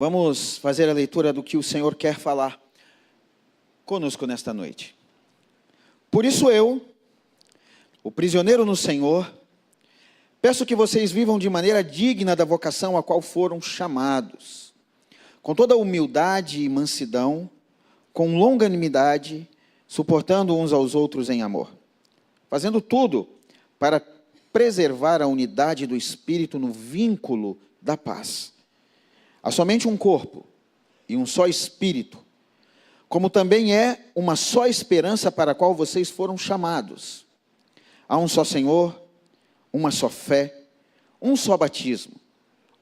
Vamos fazer a leitura do que o Senhor quer falar conosco nesta noite. Por isso eu, o prisioneiro no Senhor, peço que vocês vivam de maneira digna da vocação a qual foram chamados, com toda humildade e mansidão, com longanimidade, suportando uns aos outros em amor, fazendo tudo para preservar a unidade do Espírito no vínculo da paz. Há somente um corpo e um só Espírito, como também é uma só esperança para a qual vocês foram chamados. Há um só Senhor, uma só fé, um só batismo,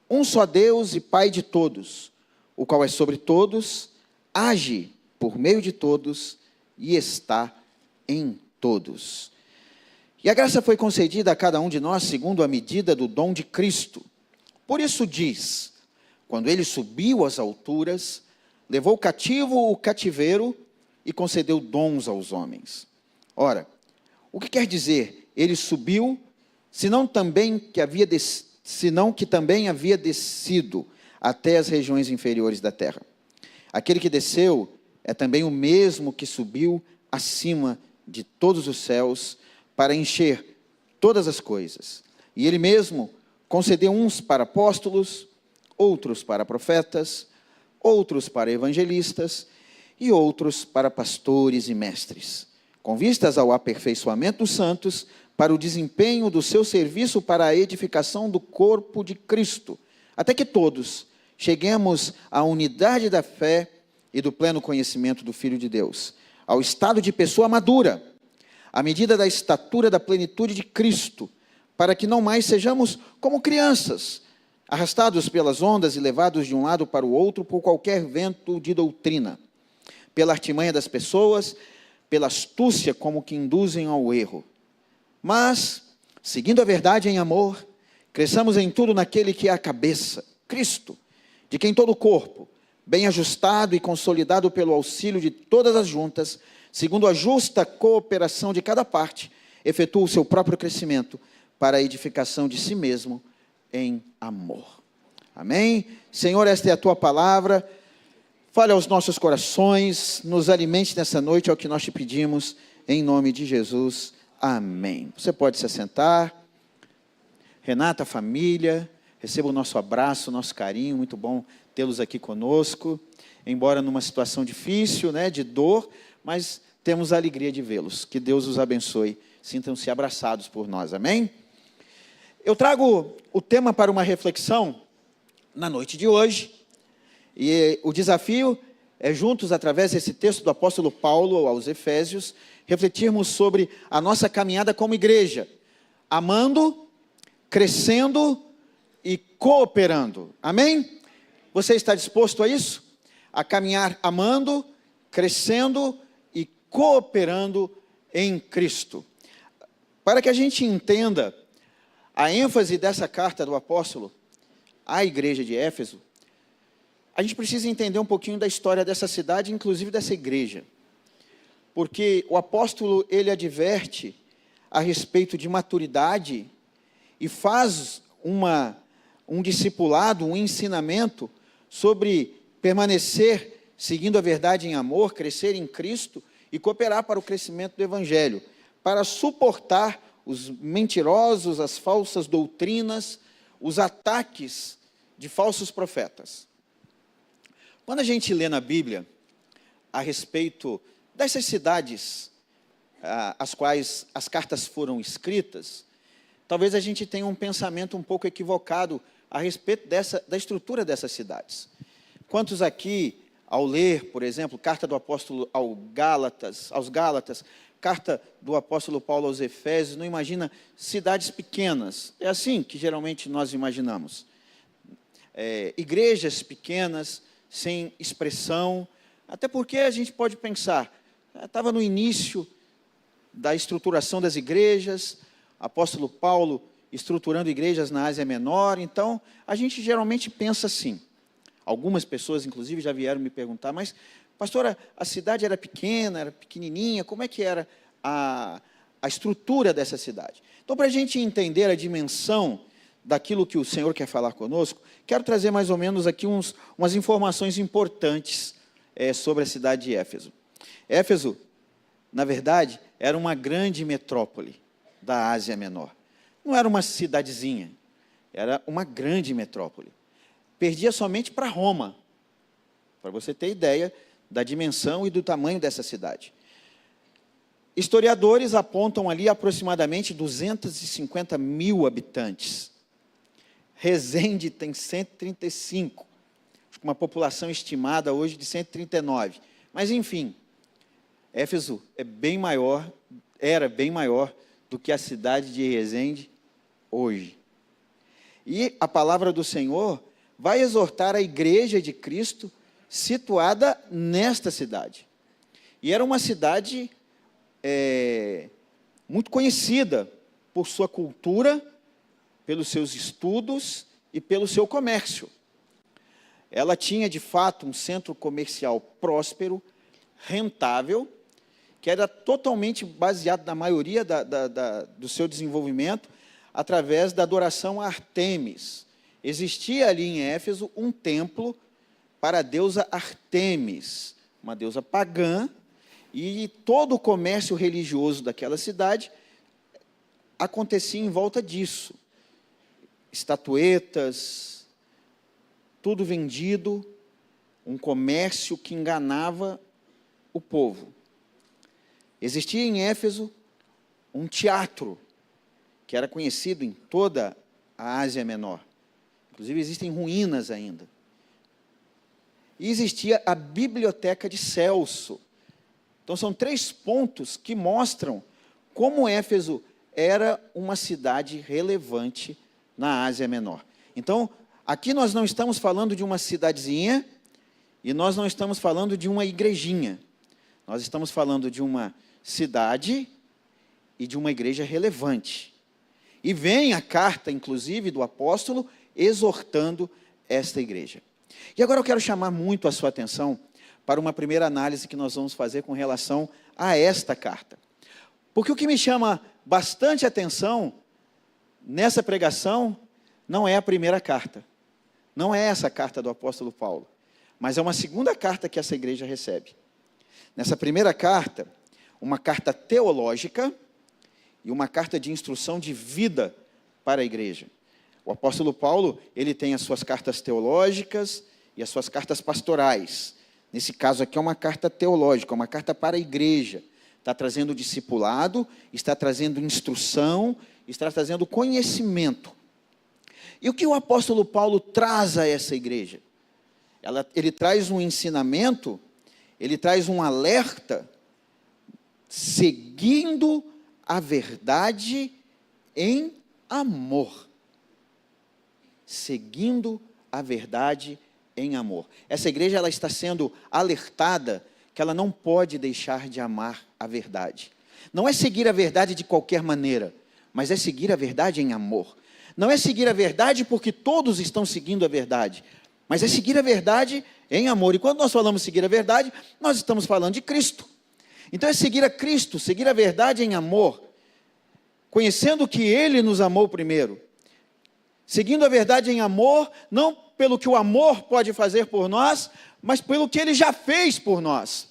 um só Deus e Pai de todos, o qual é sobre todos, age por meio de todos e está em todos. E a graça foi concedida a cada um de nós segundo a medida do dom de Cristo. Por isso diz: quando ele subiu às alturas, levou cativo o cativeiro e concedeu dons aos homens. Ora, o que quer dizer ele subiu, senão que também havia descido até as regiões inferiores da terra? Aquele que desceu é também o mesmo que subiu acima de todos os céus para encher todas as coisas. E ele mesmo concedeu uns para apóstolos, outros para profetas, outros para evangelistas e outros para pastores e mestres, com vistas ao aperfeiçoamento dos santos, para o desempenho do seu serviço para a edificação do corpo de Cristo, até que todos cheguemos à unidade da fé e do pleno conhecimento do Filho de Deus, ao estado de pessoa madura, à medida da estatura da plenitude de Cristo, para que não mais sejamos como crianças, arrastados pelas ondas e levados de um lado para o outro por qualquer vento de doutrina, pela artimanha das pessoas, pela astúcia como que induzem ao erro. Mas, seguindo a verdade em amor, cresçamos em tudo naquele que é a cabeça, Cristo, de quem todo o corpo, bem ajustado e consolidado pelo auxílio de todas as juntas, segundo a justa cooperação de cada parte, efetua o seu próprio crescimento para a edificação de si mesmo em amor. Amém? Senhor, esta é a tua palavra. Fale aos nossos corações, nos alimente nessa noite, é o que nós te pedimos, em nome de Jesus. Amém. Você pode se assentar. Renata, família, receba o nosso abraço, o nosso carinho, muito bom tê-los aqui conosco, embora numa situação difícil, de dor, mas temos a alegria de vê-los. Que Deus os abençoe, sintam-se abraçados por nós, amém? Eu trago o tema para uma reflexão na noite de hoje, e o desafio é juntos, através desse texto do apóstolo Paulo aos Efésios, refletirmos sobre a nossa caminhada como igreja, amando, crescendo e cooperando, amém? Você está disposto a isso? A caminhar amando, crescendo e cooperando em Cristo. Para que a gente entenda a ênfase dessa carta do apóstolo à igreja de Éfeso, a gente precisa entender um pouquinho da história dessa cidade, inclusive dessa igreja. Porque o apóstolo, ele adverte a respeito de maturidade e faz um discipulado, um ensinamento sobre permanecer seguindo a verdade em amor, crescer em Cristo e cooperar para o crescimento do Evangelho, para suportar os mentirosos, as falsas doutrinas, os ataques de falsos profetas. Quando a gente lê na Bíblia a respeito dessas cidades às quais as cartas foram escritas, talvez a gente tenha um pensamento um pouco equivocado a respeito da estrutura dessas cidades. Quantos aqui, ao ler, por exemplo, carta do apóstolo aos Gálatas, carta do apóstolo Paulo aos Efésios, não imagina cidades pequenas? É assim que geralmente nós imaginamos. Igrejas pequenas, sem expressão, até porque a gente pode pensar, estava no início da estruturação das igrejas, apóstolo Paulo estruturando igrejas na Ásia Menor, então a gente geralmente pensa assim. Algumas pessoas, inclusive, já vieram me perguntar, mas, pastora, a cidade era pequena, era pequenininha, como é que era a estrutura dessa cidade? Então, para a gente entender a dimensão daquilo que o Senhor quer falar conosco, quero trazer mais ou menos aqui umas informações importantes sobre a cidade de Éfeso. Éfeso, na verdade, era uma grande metrópole da Ásia Menor. Não era uma cidadezinha, era uma grande metrópole. Perdia somente para Roma, para você ter ideia da dimensão e do tamanho dessa cidade. Historiadores apontam ali aproximadamente 250 mil habitantes. Resende tem 135, uma população estimada hoje de 139. Mas, enfim, Éfeso era bem maior do que a cidade de Resende hoje. E a palavra do Senhor vai exortar a igreja de Cristo situada nesta cidade. E era uma cidade muito conhecida por sua cultura, pelos seus estudos e pelo seu comércio. Ela tinha, de fato, um centro comercial próspero, rentável, que era totalmente baseado, na maioria do seu desenvolvimento, através da adoração a Ártemis. Existia ali em Éfeso um templo para a deusa Ártemis, uma deusa pagã, e todo o comércio religioso daquela cidade acontecia em volta disso. Estatuetas, tudo vendido, um comércio que enganava o povo. Existia em Éfeso um teatro, que era conhecido em toda a Ásia Menor. Inclusive, existem ruínas ainda. E existia a Biblioteca de Celso. Então, são 3 pontos que mostram como Éfeso era uma cidade relevante na Ásia Menor. Então, aqui nós não estamos falando de uma cidadezinha e nós não estamos falando de uma igrejinha. Nós estamos falando de uma cidade e de uma igreja relevante. E vem a carta, inclusive, do apóstolo, exortando esta igreja. E agora eu quero chamar muito a sua atenção para uma primeira análise que nós vamos fazer com relação a esta carta. Porque o que me chama bastante atenção nessa pregação não é a primeira carta. Não é essa carta do apóstolo Paulo, mas é uma segunda carta que essa igreja recebe. Nessa primeira carta, uma carta teológica e uma carta de instrução de vida para a igreja. O apóstolo Paulo, ele tem as suas cartas teológicas e as suas cartas pastorais. Nesse caso aqui é uma carta teológica, uma carta para a igreja. Está trazendo discipulado, está trazendo instrução, está trazendo conhecimento. E o que o apóstolo Paulo traz a essa igreja? Ele traz um ensinamento, ele traz um alerta, seguindo a verdade em amor. Seguindo a verdade em amor. Essa igreja ela está sendo alertada que ela não pode deixar de amar a verdade. Não é seguir a verdade de qualquer maneira, mas é seguir a verdade em amor. Não é seguir a verdade porque todos estão seguindo a verdade, mas é seguir a verdade em amor. E quando nós falamos seguir a verdade, nós estamos falando de Cristo. Então é seguir a Cristo, seguir a verdade em amor, conhecendo que Ele nos amou primeiro. Seguindo a verdade em amor, não pelo que o amor pode fazer por nós, mas pelo que Ele já fez por nós.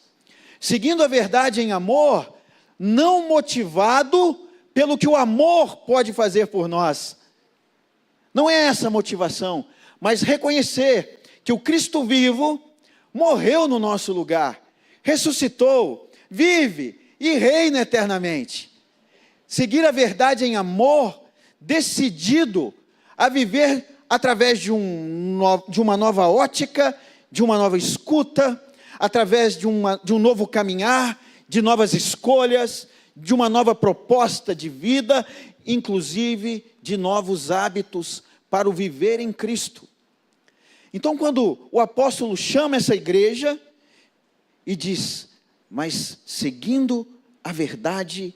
Seguindo a verdade em amor, não motivado pelo que o amor pode fazer por nós. Não é essa a motivação, mas reconhecer que o Cristo vivo morreu no nosso lugar, ressuscitou, vive e reina eternamente. Seguir a verdade em amor, decidido a viver através de uma nova ótica, de uma nova escuta, através de um novo caminhar, de novas escolhas, de uma nova proposta de vida, inclusive de novos hábitos para o viver em Cristo. Então, quando o apóstolo chama essa igreja e diz, mas seguindo a verdade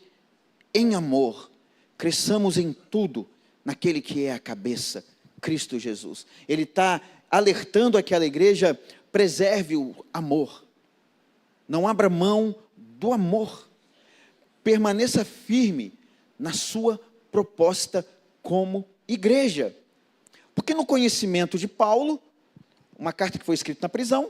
em amor, cresçamos em tudo naquele que é a cabeça, Cristo Jesus. Ele está alertando aquela igreja, preserve o amor. Não abra mão do amor. Permaneça firme na sua proposta como igreja. Porque no conhecimento de Paulo, uma carta que foi escrita na prisão,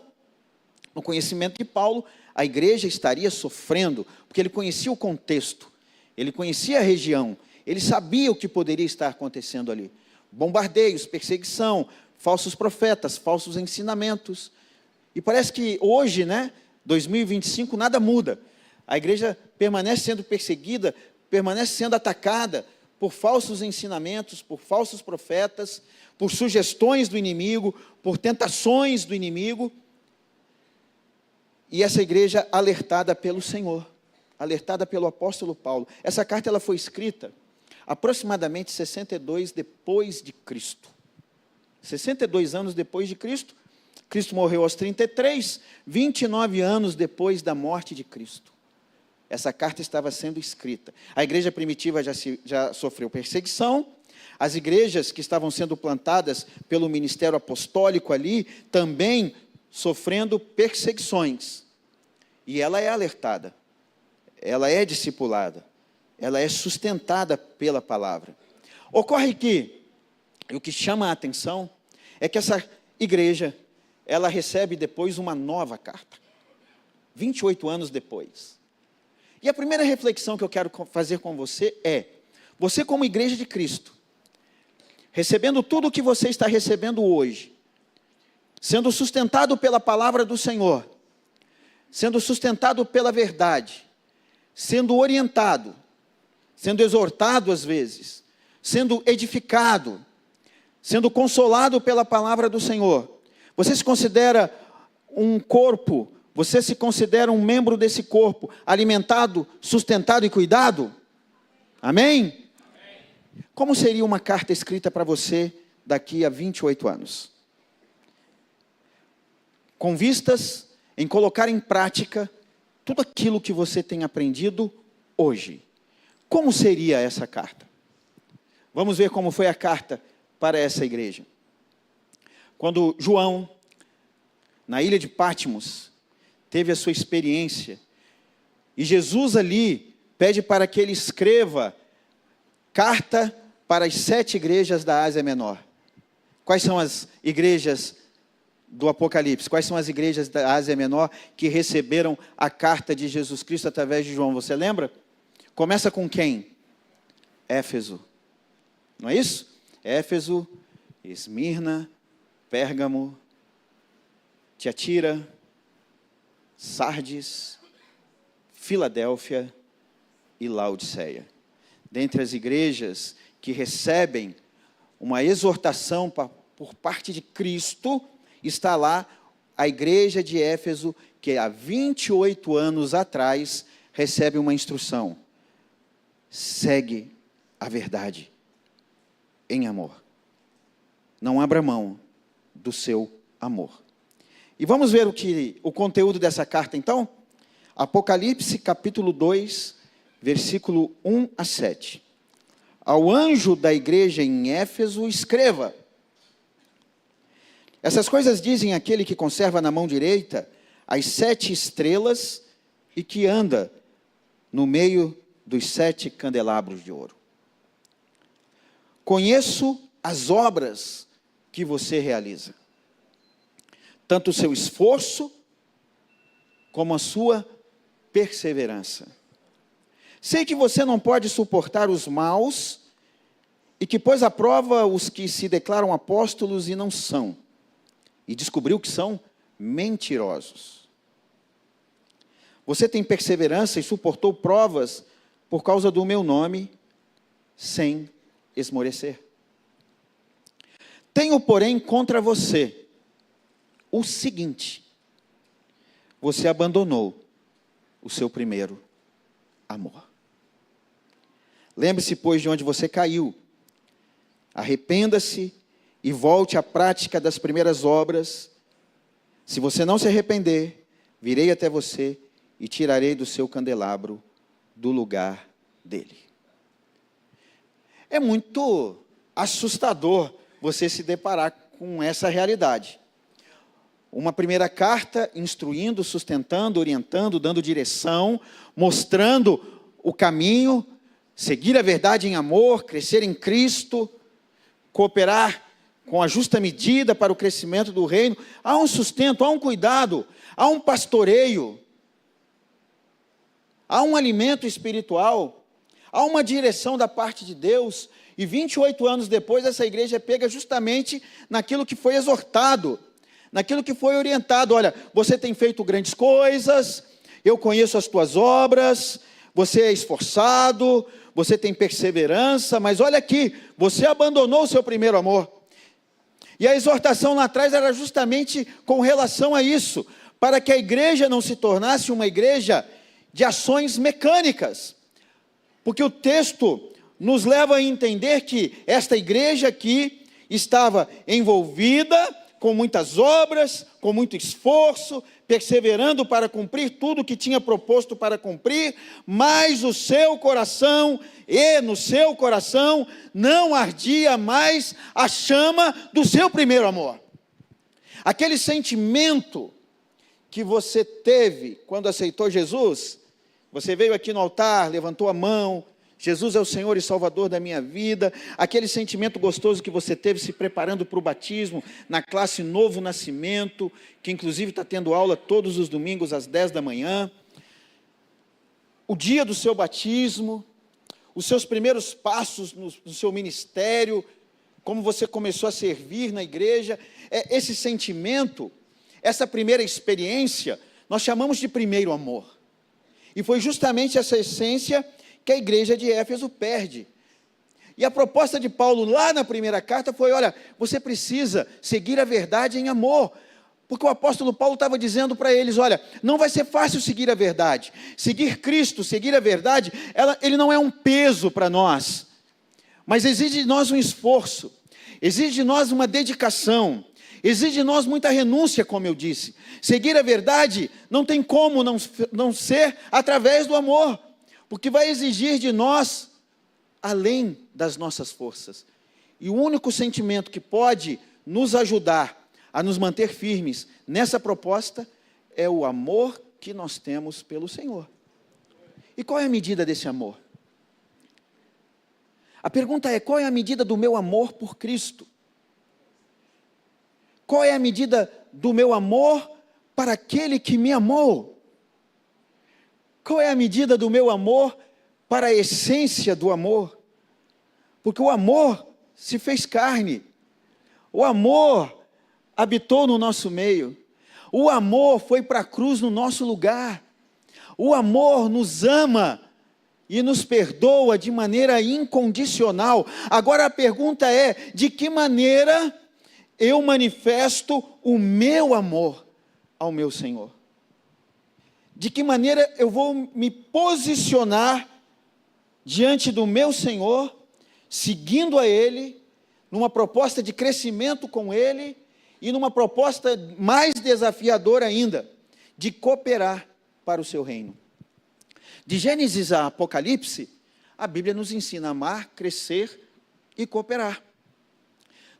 no conhecimento de Paulo, a igreja estaria sofrendo, porque ele conhecia o contexto, ele conhecia a região, ele sabia o que poderia estar acontecendo ali. Bombardeios, perseguição, falsos profetas, falsos ensinamentos. E parece que hoje, 2025, nada muda. A igreja permanece sendo perseguida, permanece sendo atacada por falsos ensinamentos, por falsos profetas, por sugestões do inimigo, por tentações do inimigo. E essa igreja alertada pelo Senhor, alertada pelo apóstolo Paulo. Essa carta ela foi escrita aproximadamente 62 depois de Cristo. 62 anos depois de Cristo. Cristo morreu aos 33, 29 anos depois da morte de Cristo. Essa carta estava sendo escrita. A igreja primitiva já sofreu perseguição. As igrejas que estavam sendo plantadas pelo ministério apostólico ali, também sofrendo perseguições. E ela é alertada, ela é discipulada, ela é sustentada pela palavra. Ocorre que, o que chama a atenção, é que essa igreja, ela recebe depois uma nova carta, 28 anos depois. E a primeira reflexão que eu quero fazer com você é, você como igreja de Cristo, recebendo tudo o que você está recebendo hoje, sendo sustentado pela palavra do Senhor, sendo sustentado pela verdade, sendo orientado, sendo exortado às vezes, sendo edificado, sendo consolado pela palavra do Senhor. Você se considera um corpo, você se considera um membro desse corpo, alimentado, sustentado e cuidado? Amém? Como seria uma carta escrita para você daqui a 28 anos? Com vistas em colocar em prática tudo aquilo que você tem aprendido hoje. Como seria essa carta? Vamos ver como foi a carta para essa igreja. Quando João, na ilha de Patmos, teve a sua experiência, e Jesus ali pede para que ele escreva carta para as 7 igrejas da Ásia Menor. Quais são as igrejas do Apocalipse? Quais são as igrejas da Ásia Menor que receberam a carta de Jesus Cristo através de João? Você lembra? Começa com quem? Éfeso. Não é isso? Éfeso, Esmirna, Pérgamo, Tiatira, Sardes, Filadélfia e Laodiceia. Dentre as igrejas que recebem uma exortação por parte de Cristo, está lá a igreja de Éfeso, que há 28 anos atrás recebe uma instrução: segue a verdade em amor. Não abra mão do seu amor. E vamos ver o conteúdo dessa carta então? Apocalipse capítulo 2, versículo 1 a 7. Ao anjo da igreja em Éfeso escreva: essas coisas dizem aquele que conserva na mão direita as 7 estrelas e que anda no meio dos 7 candelabros de ouro. Conheço as obras que você realiza, tanto o seu esforço como a sua perseverança. Sei que você não pode suportar os maus e que pôs à prova os que se declaram apóstolos e não são, e descobriu que são mentirosos. Você tem perseverança e suportou provas por causa do meu nome, sem esmorecer. Tenho, porém, contra você o seguinte: você abandonou o seu primeiro amor. Lembre-se, pois, de onde você caiu. Arrependa-se e volte à prática das primeiras obras. Se você não se arrepender, virei até você e tirarei do seu candelabro do lugar dele. É muito assustador você se deparar com essa realidade. Uma primeira carta instruindo, sustentando, orientando, dando direção, mostrando o caminho, seguir a verdade em amor, crescer em Cristo, cooperar com a justa medida para o crescimento do reino, há um sustento, há um cuidado, há um pastoreio, há um alimento espiritual, há uma direção da parte de Deus. E 28 anos depois, essa igreja é pega justamente naquilo que foi exortado, naquilo que foi orientado. Olha, você tem feito grandes coisas, eu conheço as tuas obras, você é esforçado, você tem perseverança, mas olha aqui, você abandonou o seu primeiro amor. E a exortação lá atrás era justamente com relação a isso, para que a igreja não se tornasse uma igreja de ações mecânicas. Porque o texto nos leva a entender que esta igreja aqui estava envolvida com muitas obras, com muito esforço, perseverando para cumprir tudo o que tinha proposto para cumprir, mas o seu coração, e no seu coração, não ardia mais a chama do seu primeiro amor. Aquele sentimento que você teve quando aceitou Jesus, você veio aqui no altar, levantou a mão, Jesus é o Senhor e Salvador da minha vida, aquele sentimento gostoso que você teve se preparando para o batismo, na classe Novo Nascimento, que inclusive está tendo aula todos os domingos às 10 da manhã, o dia do seu batismo, os seus primeiros passos no seu ministério, como você começou a servir na igreja, esse sentimento, essa primeira experiência, nós chamamos de primeiro amor, e foi justamente essa essência que a igreja de Éfeso perde. E a proposta de Paulo lá na primeira carta foi, olha, você precisa seguir a verdade em amor, porque o apóstolo Paulo estava dizendo para eles, olha, não vai ser fácil seguir a verdade, seguir Cristo, seguir a verdade, ele não é um peso para nós, mas exige de nós um esforço, exige de nós uma dedicação, exige de nós muita renúncia, como eu disse. Seguir a verdade não tem como não ser através do amor, porque vai exigir de nós além das nossas forças. E o único sentimento que pode nos ajudar a nos manter firmes nessa proposta é o amor que nós temos pelo Senhor. E qual é a medida desse amor? A pergunta é, qual é a medida do meu amor por Cristo? Qual é a medida do meu amor para aquele que me amou? Qual é a medida do meu amor para a essência do amor? Porque o amor se fez carne, o amor habitou no nosso meio, o amor foi para a cruz no nosso lugar, o amor nos ama e nos perdoa de maneira incondicional. Agora a pergunta é, de que maneira eu manifesto o meu amor ao meu Senhor? De que maneira eu vou me posicionar diante do meu Senhor, seguindo a Ele, numa proposta de crescimento com Ele, e numa proposta mais desafiadora ainda, de cooperar para o seu reino. De Gênesis a Apocalipse, a Bíblia nos ensina a amar, crescer e cooperar.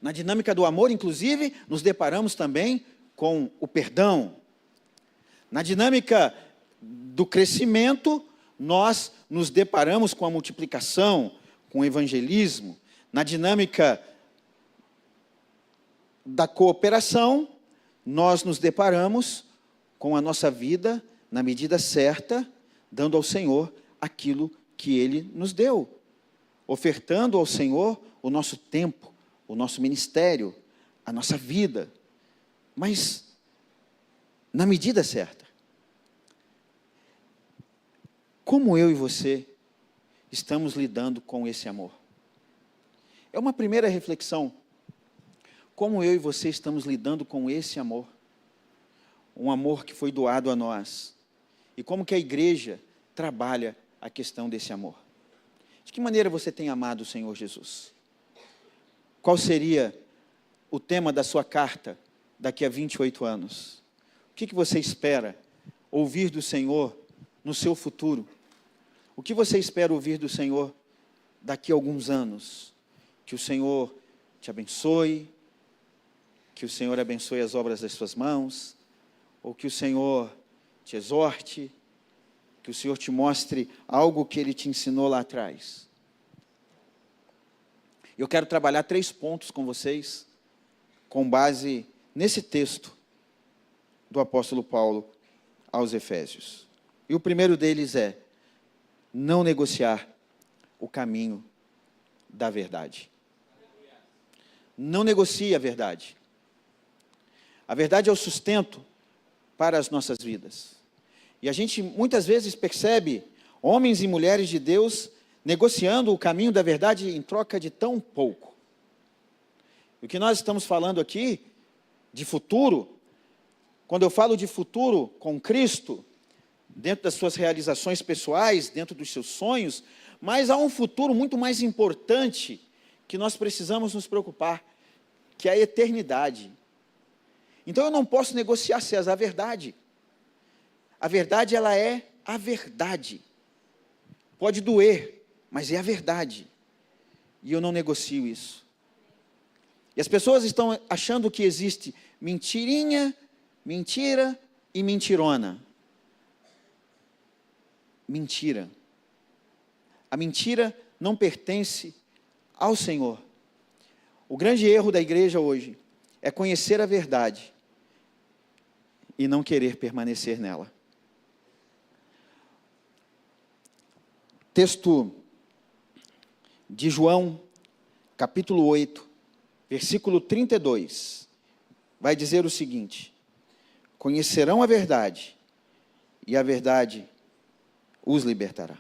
Na dinâmica do amor, inclusive, nos deparamos também com o perdão. Na dinâmica do crescimento, nós nos deparamos com a multiplicação, com o evangelismo. Na dinâmica da cooperação, nós nos deparamos com a nossa vida na medida certa, dando ao Senhor aquilo que Ele nos deu, ofertando ao Senhor o nosso tempo, o nosso ministério, a nossa vida, mas na medida certa. Como eu e você estamos lidando com esse amor? É uma primeira reflexão. Como eu e você estamos lidando com esse amor? Um amor que foi doado a nós. E como que a igreja trabalha a questão desse amor? De que maneira você tem amado o Senhor Jesus? Qual seria o tema da sua carta daqui a 28 anos? O que você espera ouvir do Senhor no seu futuro? O que você espera ouvir do Senhor daqui a alguns anos? Que o Senhor te abençoe, que o Senhor abençoe as obras das suas mãos, ou que o Senhor te exorte, que o Senhor te mostre algo que Ele te ensinou lá atrás. Eu quero trabalhar 3 pontos com vocês com base nesse texto do apóstolo Paulo aos Efésios. E o primeiro deles é não negociar o caminho da verdade. Não negocie a verdade. A verdade é o sustento para as nossas vidas. E a gente muitas vezes percebe homens e mulheres de Deus negociando o caminho da verdade em troca de tão pouco. O que nós estamos falando aqui de futuro, quando eu falo de futuro com Cristo, dentro das suas realizações pessoais, dentro dos seus sonhos, mas há um futuro muito mais importante que nós precisamos nos preocupar, que é a eternidade. Então eu não posso negociar, César, a verdade. A verdade, ela é a verdade. Pode doer, mas é a verdade. E eu não negocio isso. E as pessoas estão achando que existe mentirinha, mentira e mentirona. Mentira. A mentira não pertence ao Senhor. O grande erro da igreja hoje é conhecer a verdade e não querer permanecer nela. Texto de João, capítulo 8, versículo 32, vai dizer o seguinte: conhecerão a verdade, e a verdade os libertará.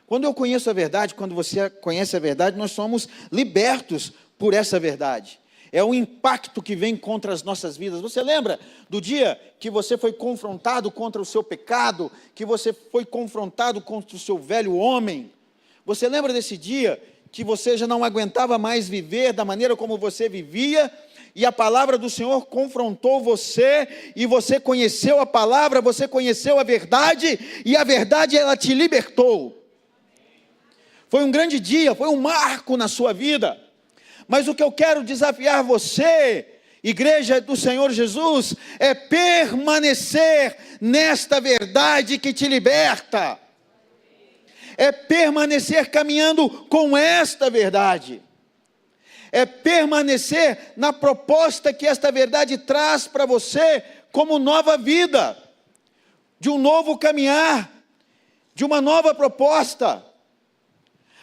Quando eu conheço a verdade, quando você conhece a verdade, nós somos libertos por essa verdade. É o impacto que vem contra as nossas vidas. Você lembra do dia que você foi confrontado contra o seu pecado, que você foi confrontado contra o seu velho homem? Você lembra desse dia que você já não aguentava mais viver da maneira como você vivia, e a palavra do Senhor confrontou você, e você conheceu a palavra, você conheceu a verdade, e a verdade ela te libertou. Foi um grande dia, foi um marco na sua vida. Mas o que eu quero desafiar você, igreja do Senhor Jesus, é permanecer nesta verdade que te liberta. É permanecer caminhando com esta verdade. É permanecer na proposta que esta verdade traz para você como nova vida, de um novo caminhar, de uma nova proposta.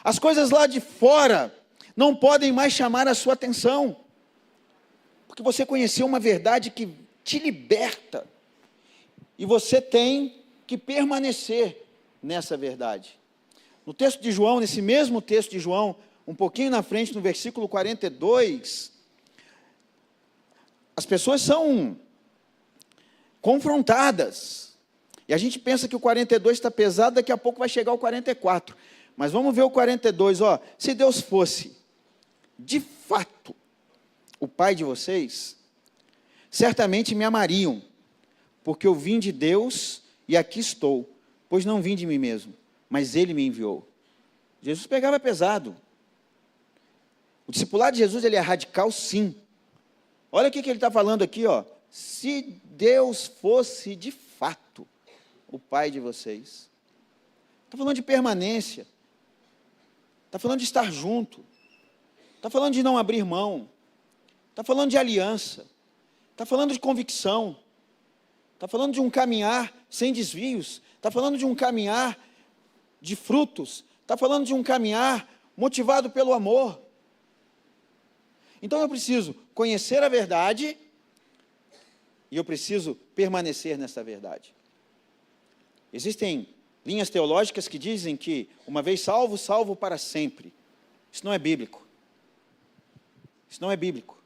As coisas lá de fora não podem mais chamar a sua atenção, porque você conheceu uma verdade que te liberta, e você tem que permanecer nessa verdade. No texto de João, nesse mesmo texto de João, um pouquinho na frente, no versículo 42, as pessoas são confrontadas, e a gente pensa que o 42 está pesado, daqui a pouco vai chegar o 44, mas vamos ver o 42, ó. Se Deus fosse, de fato, o Pai de vocês, certamente me amariam, porque eu vim de Deus e aqui estou, pois não vim de mim mesmo, mas Ele me enviou. Jesus pegava pesado. O discipulado de Jesus, ele é radical, sim. Olha o que ele está falando aqui, ó. Se Deus fosse de fato o Pai de vocês, está falando de permanência, está falando de estar junto, está falando de não abrir mão, está falando de aliança, está falando de convicção, está falando de um caminhar sem desvios, está falando de um caminhar de frutos, está falando de um caminhar motivado pelo amor. Então eu preciso conhecer a verdade e eu preciso permanecer nessa verdade. Existem linhas teológicas que dizem que uma vez salvo, salvo para sempre. Isso não é bíblico. Isso não é bíblico.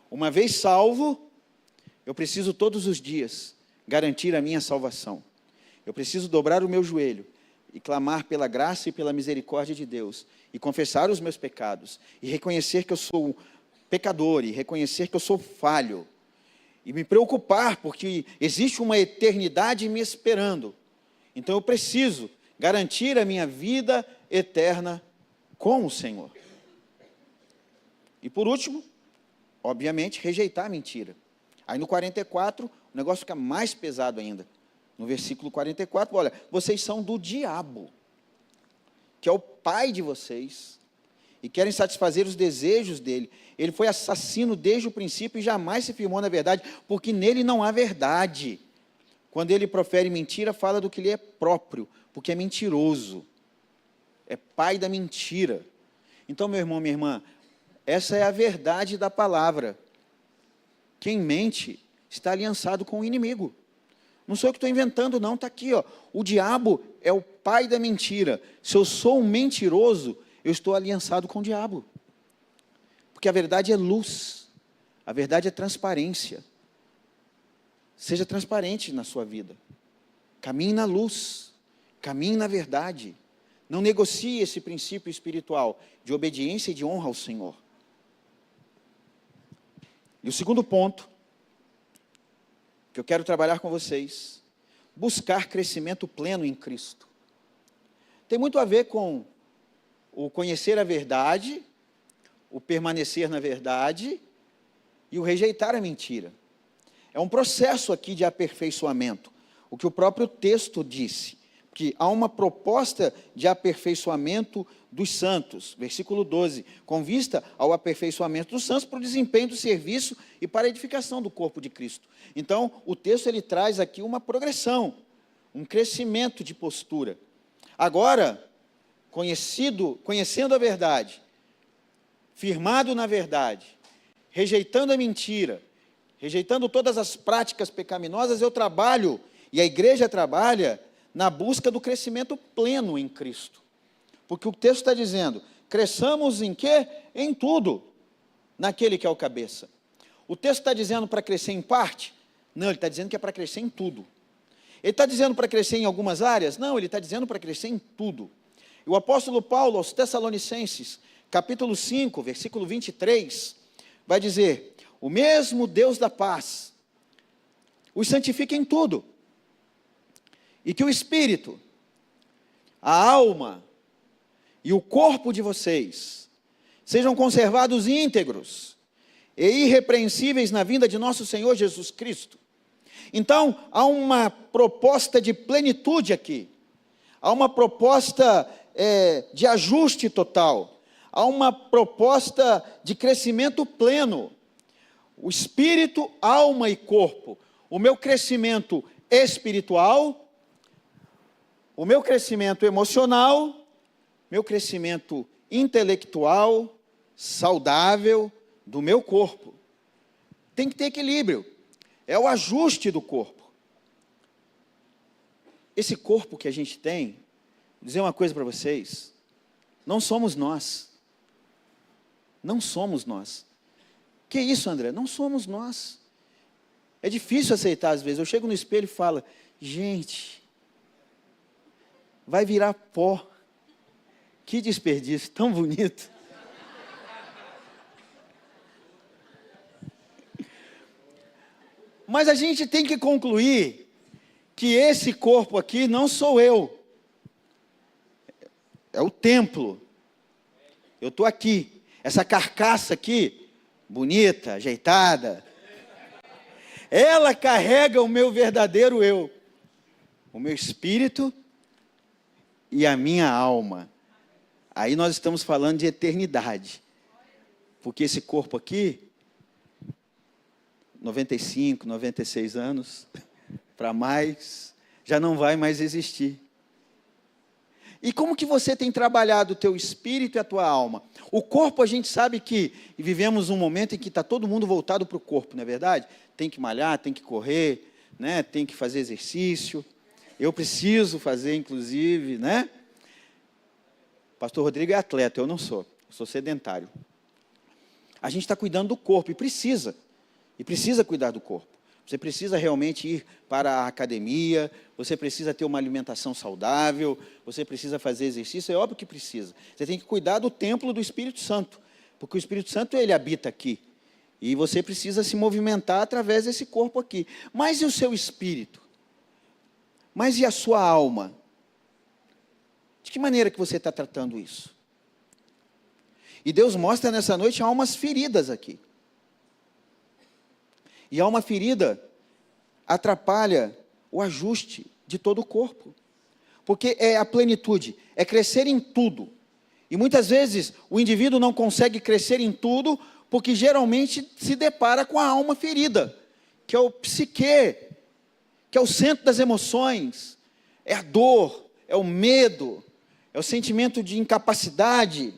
Uma vez salvo, eu preciso todos os dias garantir a minha salvação. Eu preciso dobrar o meu joelho e clamar pela graça e pela misericórdia de Deus, e confessar os meus pecados, e reconhecer que eu sou pecador, e reconhecer que eu sou falho, e me preocupar, porque existe uma eternidade me esperando. Então eu preciso garantir a minha vida eterna com o Senhor. E por último, obviamente, rejeitar a mentira. Aí no 44, o negócio fica mais pesado ainda. No versículo 44, olha, vocês são do diabo, que é o pai de vocês, e querem satisfazer os desejos dele. Ele foi assassino desde o princípio e jamais se firmou na verdade, porque nele não há verdade. Quando ele profere mentira, fala do que lhe é próprio, porque é mentiroso. É pai da mentira. Então, meu irmão, minha irmã, essa é a verdade da palavra. Quem mente está aliançado com o inimigo. Não sou eu que estou inventando, não, está aqui, ó. O diabo é o pai da mentira. Se eu sou um mentiroso, eu estou aliançado com o diabo. Porque a verdade é luz, a verdade é transparência. Seja transparente na sua vida. Caminhe na luz, caminhe na verdade. Não negocie esse princípio espiritual de obediência e de honra ao Senhor. E o segundo ponto, que eu quero trabalhar com vocês, buscar crescimento pleno em Cristo. Tem muito a ver com o conhecer a verdade, o permanecer na verdade e o rejeitar a mentira. É um processo aqui de aperfeiçoamento, o que o próprio texto disse, que há uma proposta de aperfeiçoamento dos santos, versículo 12, com vista ao aperfeiçoamento dos santos para o desempenho do serviço e para a edificação do corpo de Cristo. Então, o texto ele traz aqui uma progressão, um crescimento de postura. Agora, conhecendo a verdade, firmado na verdade, rejeitando a mentira, rejeitando todas as práticas pecaminosas, eu trabalho, e a igreja trabalha, na busca do crescimento pleno em Cristo. Porque o texto está dizendo, cresçamos em quê? Em tudo, naquele que é o cabeça. O texto está dizendo para crescer em parte? Não, ele está dizendo que é para crescer em tudo. Ele está dizendo para crescer em algumas áreas? Não, ele está dizendo para crescer em tudo. E o apóstolo Paulo, aos Tessalonicenses, capítulo 5, versículo 23, vai dizer, o mesmo Deus da paz os santifica em tudo, e que o Espírito, a alma e o corpo de vocês sejam conservados íntegros e irrepreensíveis na vinda de nosso Senhor Jesus Cristo. Então, há uma proposta de plenitude aqui, há uma proposta de ajuste total, há uma proposta de crescimento pleno. O espírito, alma e corpo, o meu crescimento espiritual, o meu crescimento emocional, meu crescimento intelectual, saudável do meu corpo. Tem que ter equilíbrio. É o ajuste do corpo. Esse corpo que a gente tem, vou dizer uma coisa para vocês, não somos nós. Não somos nós. Que isso, André? Não somos nós. É difícil aceitar às vezes. Eu chego no espelho e falo, gente, vai virar pó. Que desperdício, tão bonito. Mas a gente tem que concluir que esse corpo aqui não sou eu. É o templo. Eu estou aqui. Essa carcaça aqui, bonita, ajeitada, ela carrega o meu verdadeiro eu. O meu espírito e a minha alma. Aí nós estamos falando de eternidade. Porque esse corpo aqui, 95, 96 anos, para mais, já não vai mais existir. E como que você tem trabalhado o teu espírito e a tua alma? O corpo, a gente sabe que vivemos um momento em que está todo mundo voltado para o corpo, não é verdade? Tem que malhar, tem que correr, né? Tem que fazer exercício. Eu preciso fazer, inclusive, né? Pastor Rodrigo é atleta, eu não sou. Eu sou sedentário. A gente está cuidando do corpo e precisa cuidar do corpo. Você precisa realmente ir para a academia, você precisa ter uma alimentação saudável, você precisa fazer exercício, é óbvio que precisa. Você tem que cuidar do templo do Espírito Santo, porque o Espírito Santo, ele habita aqui. E você precisa se movimentar através desse corpo aqui. Mas e o seu espírito? Mas e a sua alma? De que maneira que você está tratando isso? E Deus mostra nessa noite almas feridas aqui. E a alma ferida atrapalha o ajuste de todo o corpo. Porque é a plenitude, é crescer em tudo. E muitas vezes o indivíduo não consegue crescer em tudo, porque geralmente se depara com a alma ferida, que é o psique, que é o centro das emoções, é a dor, é o medo, é o sentimento de incapacidade.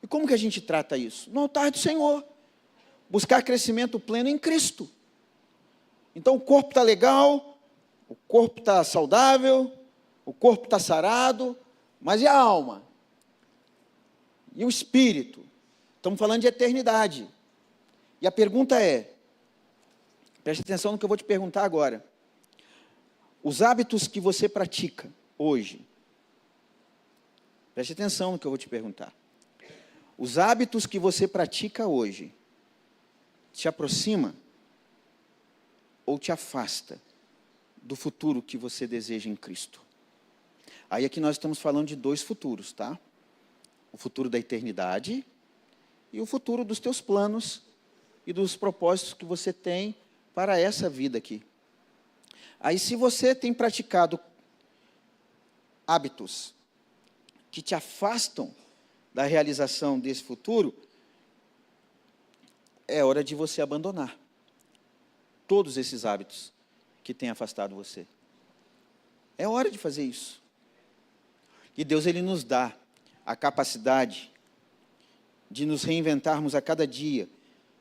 E como que a gente trata isso? No altar do Senhor. Buscar crescimento pleno em Cristo. Então o corpo está legal, o corpo está saudável, o corpo está sarado, mas e a alma? E o espírito? Estamos falando de eternidade. E a pergunta é, preste atenção no que eu vou te perguntar agora. Os hábitos que você pratica hoje, preste atenção no que eu vou te perguntar. Os hábitos que você pratica hoje, te aproxima ou te afasta do futuro que você deseja em Cristo? Aí aqui nós estamos falando de dois futuros, tá? O futuro da eternidade e o futuro dos teus planos e dos propósitos que você tem para essa vida aqui. Aí se você tem praticado hábitos que te afastam da realização desse futuro, é hora de você abandonar todos esses hábitos que têm afastado você. É hora de fazer isso. E Deus, Ele nos dá a capacidade de nos reinventarmos a cada dia,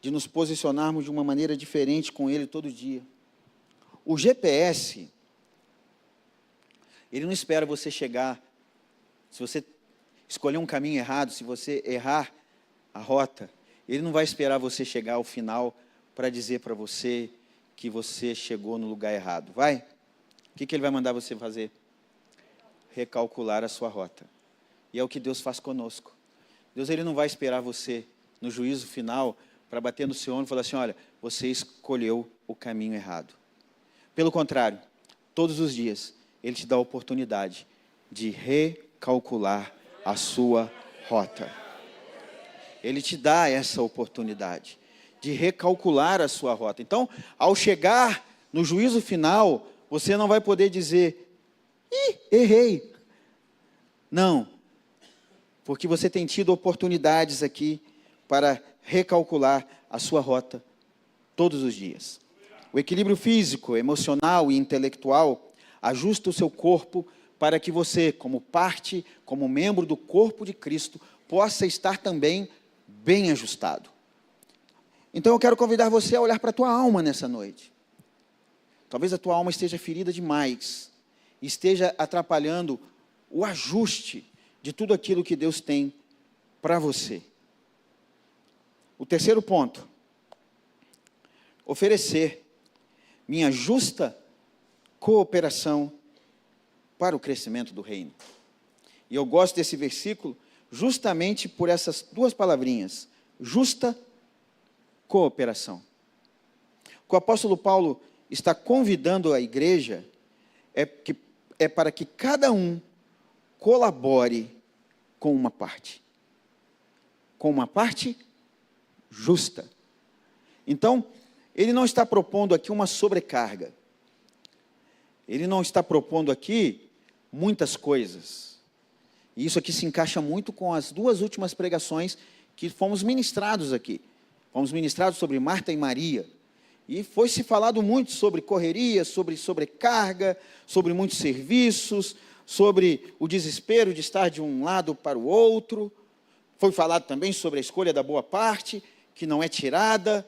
de nos posicionarmos de uma maneira diferente com Ele todo dia. O GPS, ele não espera você chegar, se você escolher um caminho errado, se você errar a rota, ele não vai esperar você chegar ao final para dizer para você que você chegou no lugar errado. Vai? O que ele vai mandar você fazer? Recalcular a sua rota. E é o que Deus faz conosco. Deus, Ele não vai esperar você no juízo final para bater no seu ombro e falar assim, olha, você escolheu o caminho errado. Pelo contrário, todos os dias, Ele te dá a oportunidade de recalcular a sua rota. Ele te dá essa oportunidade de recalcular a sua rota. Então, ao chegar no juízo final, você não vai poder dizer, errei. Não, porque você tem tido oportunidades aqui para recalcular a sua rota todos os dias. O equilíbrio físico, emocional e intelectual ajusta o seu corpo para que você, como parte, como membro do corpo de Cristo, possa estar também bem ajustado. Então eu quero convidar você a olhar para a tua alma nessa noite. Talvez a tua alma esteja ferida demais, esteja atrapalhando o ajuste de tudo aquilo que Deus tem para você. O terceiro ponto, oferecer minha justa cooperação para o crescimento do reino. E eu gosto desse versículo justamente por essas duas palavrinhas, justa cooperação. O que o apóstolo Paulo está convidando a igreja é para que cada um colabore com uma parte justa. Então, ele não está propondo aqui uma sobrecarga, ele não está propondo aqui muitas coisas, e isso aqui se encaixa muito com as duas últimas pregações que fomos ministrados aqui. Fomos ministrados sobre Marta e Maria, e foi se falado muito sobre correria, sobre sobrecarga, sobre muitos serviços, sobre o desespero de estar de um lado para o outro. Foi falado também sobre a escolha da boa parte, que não é tirada.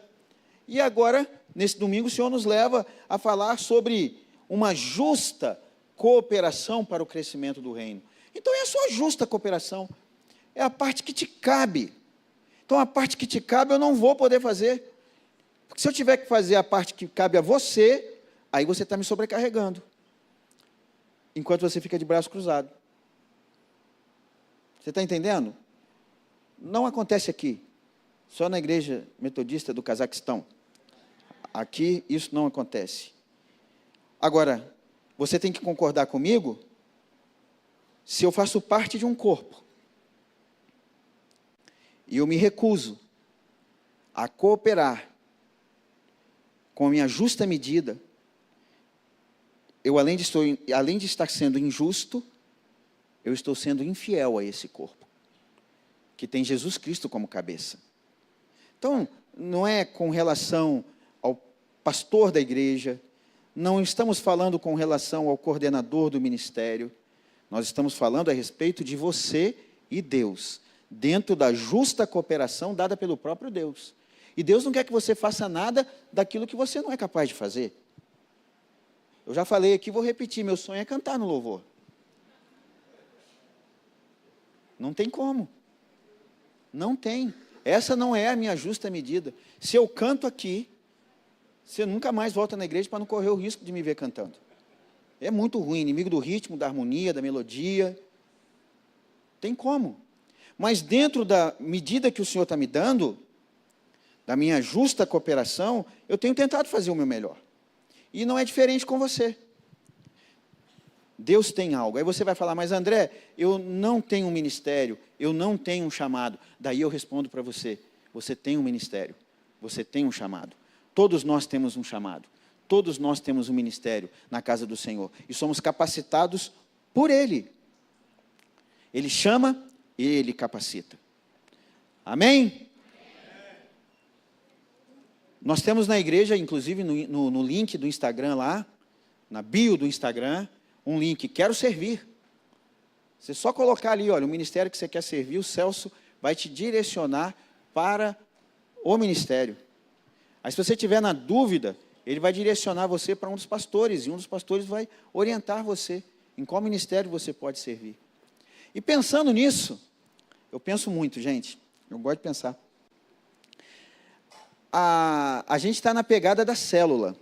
E agora, nesse domingo, o Senhor nos leva a falar sobre uma justa cooperação para o crescimento do reino. Então é a sua justa cooperação, é a parte que te cabe. Então a parte que te cabe eu não vou poder fazer, porque se eu tiver que fazer a parte que cabe a você, aí você está me sobrecarregando, enquanto você fica de braço cruzado. Você está entendendo? Não acontece aqui, só na igreja metodista do Cazaquistão. Aqui isso não acontece. Agora, você tem que concordar comigo, se eu faço parte de um corpo, e eu me recuso a cooperar com a minha justa medida, eu além de estar sendo injusto, eu estou sendo infiel a esse corpo, que tem Jesus Cristo como cabeça. Então, não é com relação ao pastor da igreja, não estamos falando com relação ao coordenador do ministério, nós estamos falando a respeito de você e Deus, dentro da justa cooperação dada pelo próprio Deus. E Deus não quer que você faça nada daquilo que você não é capaz de fazer. Eu já falei aqui, vou repetir, meu sonho é cantar no louvor. Não tem como. Não tem. Essa não é a minha justa medida. Se eu canto aqui, você nunca mais volta na igreja para não correr o risco de me ver cantando. É muito ruim, inimigo do ritmo, da harmonia, da melodia. Tem como. Mas dentro da medida que o Senhor está me dando, da minha justa cooperação, eu tenho tentado fazer o meu melhor. E não é diferente com você. Deus tem algo. Aí você vai falar, mas André, eu não tenho um ministério, eu não tenho um chamado. Daí eu respondo para você, você tem um ministério, você tem um chamado. Todos nós temos um chamado. Todos nós temos um ministério na casa do Senhor. E somos capacitados por Ele. Ele chama e Ele capacita. Amém? Nós temos na igreja, inclusive no link do Instagram lá, na bio do Instagram, um link, quero servir. Você só colocar ali, olha, o ministério que você quer servir, o Celso vai te direcionar para o ministério. Aí se você tiver na dúvida, ele vai direcionar você para um dos pastores, e um dos pastores vai orientar você em qual ministério você pode servir. E pensando nisso, eu penso muito, gente, eu gosto de pensar. A gente está na pegada da célula.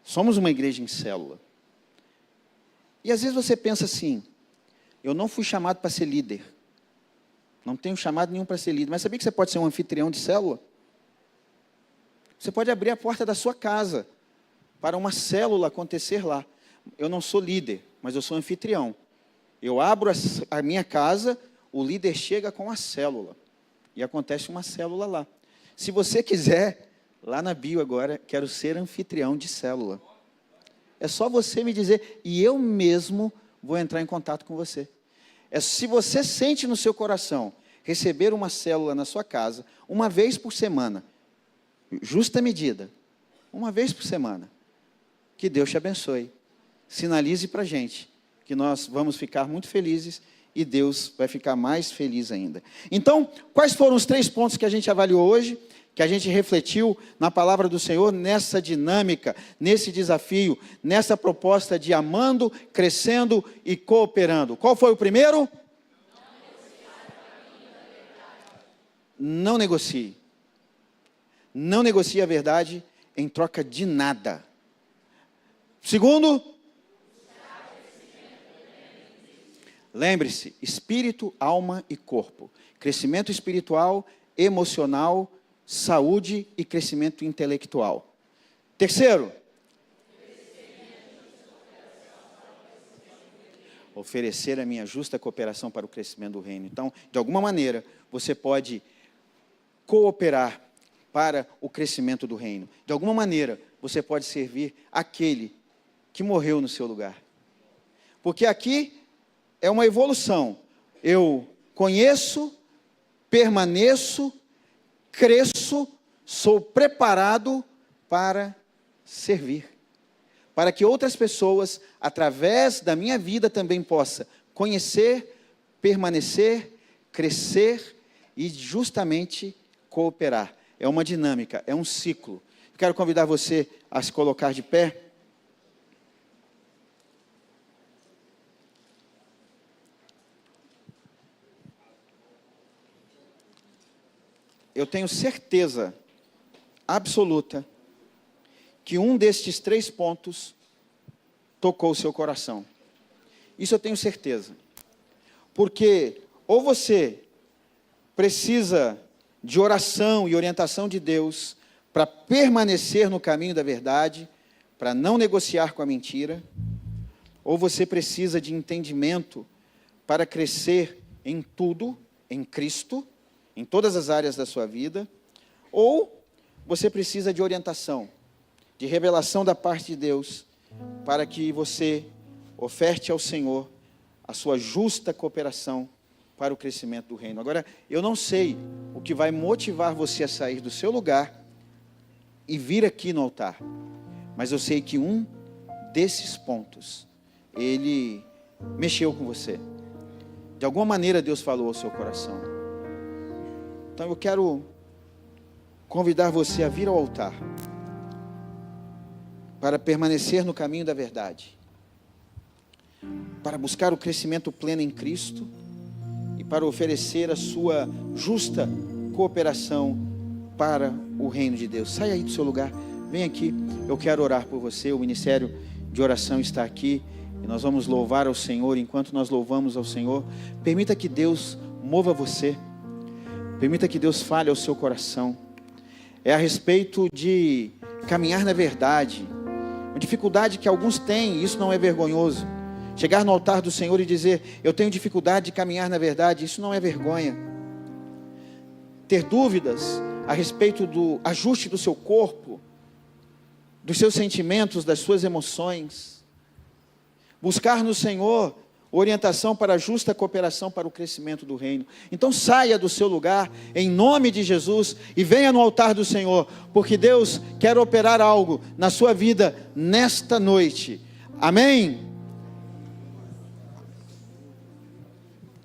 Somos uma igreja em célula. E às vezes você pensa assim, eu não fui chamado para ser líder. Não tenho chamado nenhum para ser líder. Mas sabia que você pode ser um anfitrião de célula? Você pode abrir a porta da sua casa para uma célula acontecer lá. Eu não sou líder, mas eu sou anfitrião. Eu abro a minha casa, o líder chega com a célula. E acontece uma célula lá. Se você quiser, lá na bio agora, quero ser anfitrião de célula. É só você me dizer, e eu mesmo vou entrar em contato com você. Se você sente no seu coração receber uma célula na sua casa, uma vez por semana, justa medida, uma vez por semana, que Deus te abençoe. Sinalize para a gente, que nós vamos ficar muito felizes e Deus vai ficar mais feliz ainda. Então, quais foram os 3 pontos que a gente avaliou hoje, que a gente refletiu na palavra do Senhor, nessa dinâmica, nesse desafio, nessa proposta de amando, crescendo e cooperando? Qual foi o primeiro? Não negocie. Não negocie a verdade em troca de nada. Segundo, lembre-se, espírito, alma e corpo. Crescimento espiritual, emocional, saúde e crescimento intelectual. Terceiro, oferecer a minha justa cooperação para o crescimento do reino. Então, de alguma maneira, você pode cooperar para o crescimento do reino. De alguma maneira, você pode servir aquele que morreu no seu lugar. Porque aqui é uma evolução. Eu conheço, permaneço, cresço, sou preparado para servir. Para que outras pessoas, através da minha vida, também possam conhecer, permanecer, crescer e justamente cooperar. É uma dinâmica, é um ciclo. Quero convidar você a se colocar de pé. Eu tenho certeza absoluta que um destes 3 pontos tocou o seu coração. Isso eu tenho certeza. Porque ou você precisa de oração e orientação de Deus para permanecer no caminho da verdade, para não negociar com a mentira, ou você precisa de entendimento para crescer em tudo, em Cristo, em todas as áreas da sua vida, ou você precisa de orientação, de revelação da parte de Deus, para que você oferte ao Senhor a sua justa cooperação para o crescimento do reino. Agora, eu não sei o que vai motivar você a sair do seu lugar e vir aqui no altar, mas eu sei que um desses pontos, ele mexeu com você. De alguma maneira Deus falou ao seu coração. Então eu quero convidar você a vir ao altar, para permanecer no caminho da verdade, para buscar o crescimento pleno em Cristo e para oferecer a sua justa cooperação para o reino de Deus. Sai aí do seu lugar, vem aqui, eu quero orar por você. O ministério de oração está aqui e nós vamos louvar ao Senhor. Enquanto nós louvamos ao Senhor, permita que Deus mova você, permita que Deus fale ao seu coração. É a respeito de caminhar na verdade, uma dificuldade que alguns têm, e isso não é vergonhoso. Chegar no altar do Senhor e dizer, eu tenho dificuldade de caminhar na verdade, isso não é vergonha. Ter dúvidas a respeito do ajuste do seu corpo, dos seus sentimentos, das suas emoções. Buscar no Senhor orientação para a justa cooperação para o crescimento do reino. Então saia do seu lugar, em nome de Jesus, e venha no altar do Senhor, porque Deus quer operar algo na sua vida nesta noite. Amém?